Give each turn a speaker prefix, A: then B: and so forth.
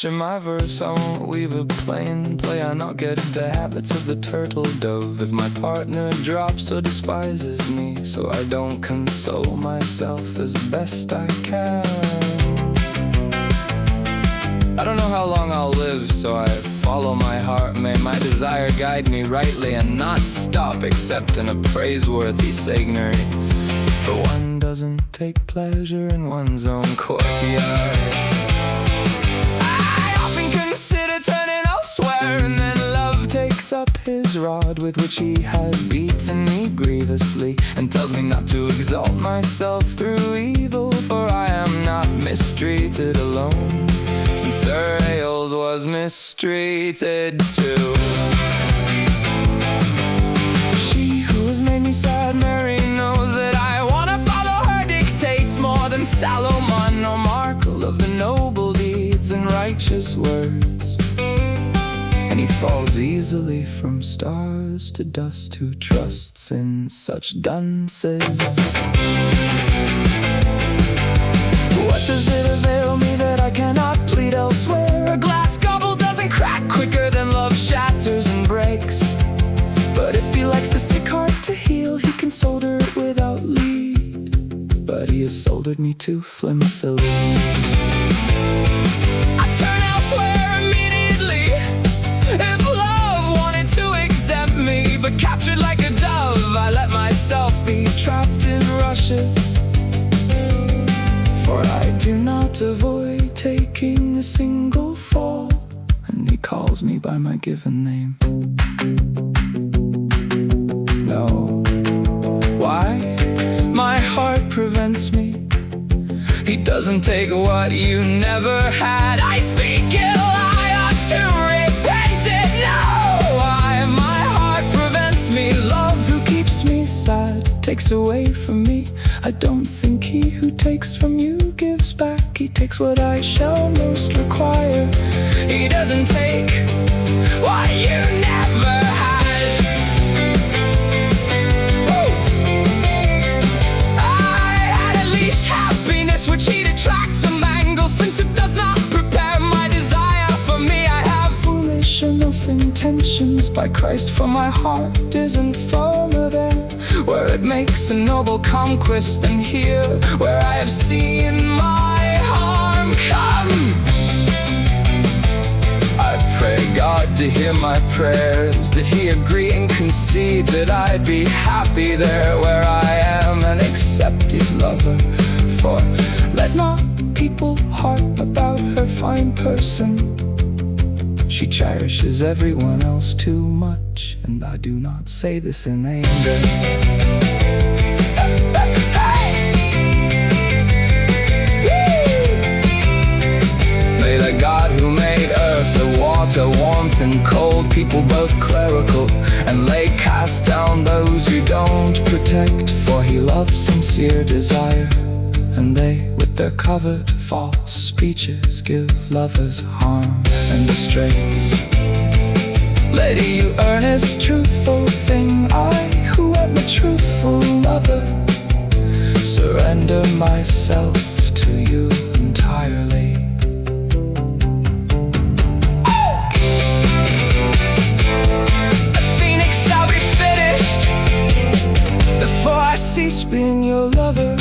A: texture my verse, I won't weave a plain play. I not get into habits of the turtle dove. If my partner drops or despises me, so I don't console myself as best I can. I don't know how long I'll live, so I follow my heart. May my desire guide me rightly and not stop except in a praiseworthy seigneury. For one doesn't take pleasure in one's own courtyard. I often consider turning elsewhere, and then love takes up his rod with which he has beaten me grievously, and tells me not to exalt myself through evil, for I am not mistreated alone, since Sir Ailes was mistreated too. She who has made me sad, Mary, knows that I wanna follow her dictates more than Salomon or Markle of the noble deeds and righteous words. And he falls easily from stars to dust who trusts in such dunces. What does it avail me that I cannot plead elsewhere? A glass gobble doesn't crack quicker than love shatters and breaks. But if he likes the sick heart to heal, he can solder it without lead. But he has soldered me too flimsily. I turn elsewhere immediately if love wanted to exempt me, but captured like a dove, I let myself be trapped in rushes. For I do not avoid taking a single fall, and he calls me by my given name. No. Why? My heart prevents me. He doesn't take what you never had. I speak ill, I ought to repent it. No. Why? My heart prevents me. Love who keeps me sad takes away from me. I don't think he who takes from you gives back. He takes what I shall most require. He doesn't take what you never had. Woo! I had at least happiness which he detracts and mangles, since it does not prepare my desire for me. I have foolish enough intentions by Christ, for my heart isn't firmer there where it makes a noble conquest than here, where I have seen my harm come. I pray God to hear my prayers, that he agree and concede that I'd be happy there where I am an accepted lover. For let not people harp about her fine person. She cherishes everyone else too much, and I do not say this in anger. May the God who made earth, the water, warmth and cold, people both clerical, and lay cast down those who don't protect, for he loves sincere desire, and they with their covered false speeches give lovers harm and disgrace. Lady, you earnest, truthful thing, I, who am a truthful lover, surrender myself to you entirely. The phoenix shall be finished before I cease being your lover.